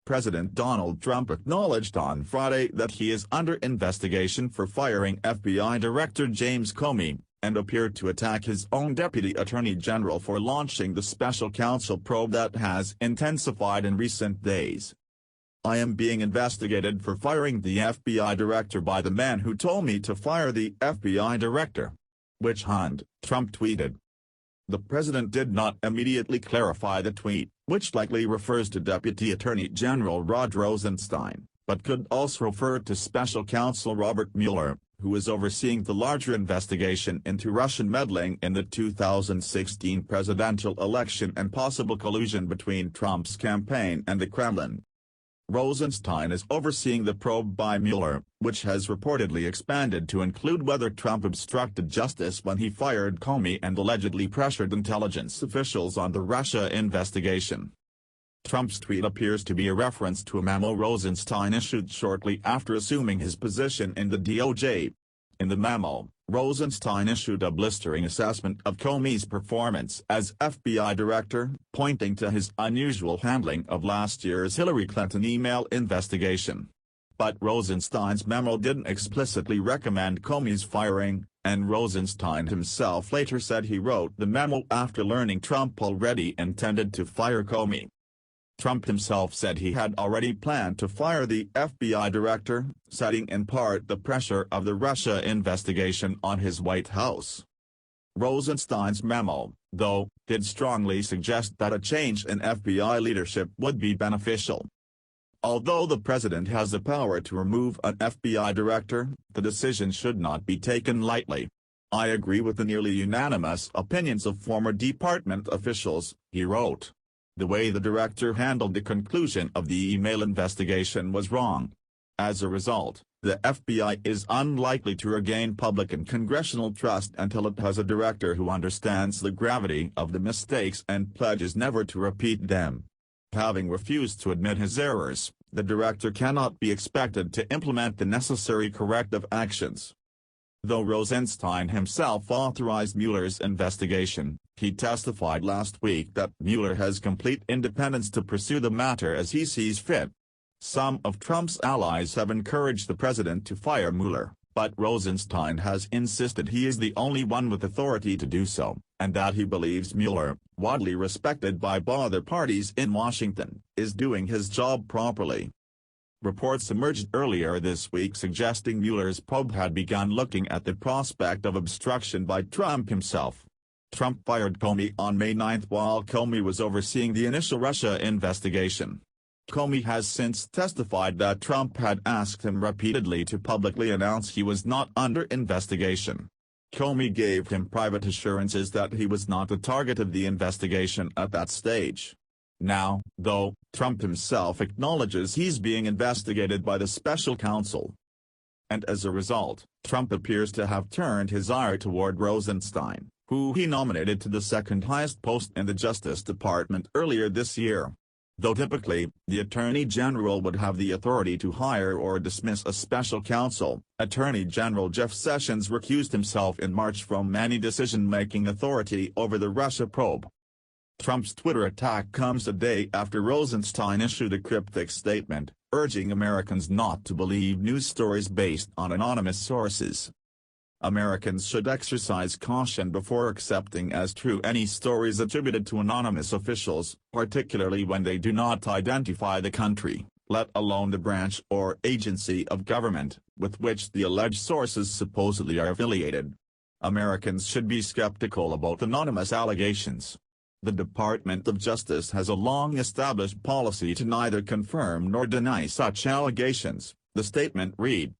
President Donald Trump acknowledged on Friday that he is under investigation for firing FBI Director James Comey, and appeared to attack his own Deputy Attorney General for launching the special counsel probe that has intensified in recent days. "I am being investigated for firing the FBI director by the man who told me to fire the FBI director. Witch hunt," Trump tweeted. The president did not immediately clarify the tweet, which likely refers to Deputy Attorney General Rod Rosenstein, but could also refer to Special Counsel Robert Mueller, who is overseeing the larger investigation into Russian meddling in the 2016 presidential election and possible collusion between Trump's campaign and the Kremlin. Rosenstein is overseeing the probe by Mueller, which has reportedly expanded to include whether Trump obstructed justice when he fired Comey and allegedly pressured intelligence officials on the Russia investigation. Trump's tweet appears to be a reference to a memo Rosenstein issued shortly after assuming his position in the DOJ. In the memo, Rosenstein issued a blistering assessment of Comey's performance as FBI director, pointing to his unusual handling of last year's Hillary Clinton email investigation. But Rosenstein's memo didn't explicitly recommend Comey's firing, and Rosenstein himself later said he wrote the memo after learning Trump already intended to fire Comey. Trump himself said he had already planned to fire the FBI director, citing in part the pressure of the Russia investigation on his White House. Rosenstein's memo, though, did strongly suggest that a change in FBI leadership would be beneficial. Although the president has the power to remove an FBI director, the decision should not be taken lightly. "I agree with the nearly unanimous opinions of former department officials," he wrote. "The way the director handled the conclusion of the email investigation was wrong. As a result, the FBI is unlikely to regain public and congressional trust until it has a director who understands the gravity of the mistakes and pledges never to repeat them." Having refused to admit his errors, the director cannot be expected to implement the necessary corrective actions. Though Rosenstein himself authorized Mueller's investigation, he testified last week that Mueller has complete independence to pursue the matter as he sees fit. Some of Trump's allies have encouraged the president to fire Mueller, but Rosenstein has insisted he is the only one with authority to do so, and that he believes Mueller, widely respected by both parties in Washington, is doing his job properly. Reports emerged earlier this week suggesting Mueller's probe had begun looking at the prospect of obstruction by Trump himself. Trump fired Comey on May 9 while Comey was overseeing the initial Russia investigation. Comey has since testified that Trump had asked him repeatedly to publicly announce he was not under investigation. Comey gave him private assurances that he was not the target of the investigation at that stage. Now, though, Trump himself acknowledges he's being investigated by the special counsel. And as a result, Trump appears to have turned his ire toward Rosenstein, who he nominated to the second highest post in the Justice Department earlier this year. Though typically, the Attorney General would have the authority to hire or dismiss a special counsel, Attorney General Jeff Sessions recused himself in March from any decision-making authority over the Russia probe. Trump's Twitter attack comes a day after Rosenstein issued a cryptic statement, urging Americans not to believe news stories based on anonymous sources. Americans should exercise caution before accepting as true any stories attributed to anonymous officials, particularly when they do not identify the country, let alone the branch or agency of government, with which the alleged sources supposedly are affiliated. Americans should be skeptical about anonymous allegations. The Department of Justice has a long-established policy to neither confirm nor deny such allegations, the statement read.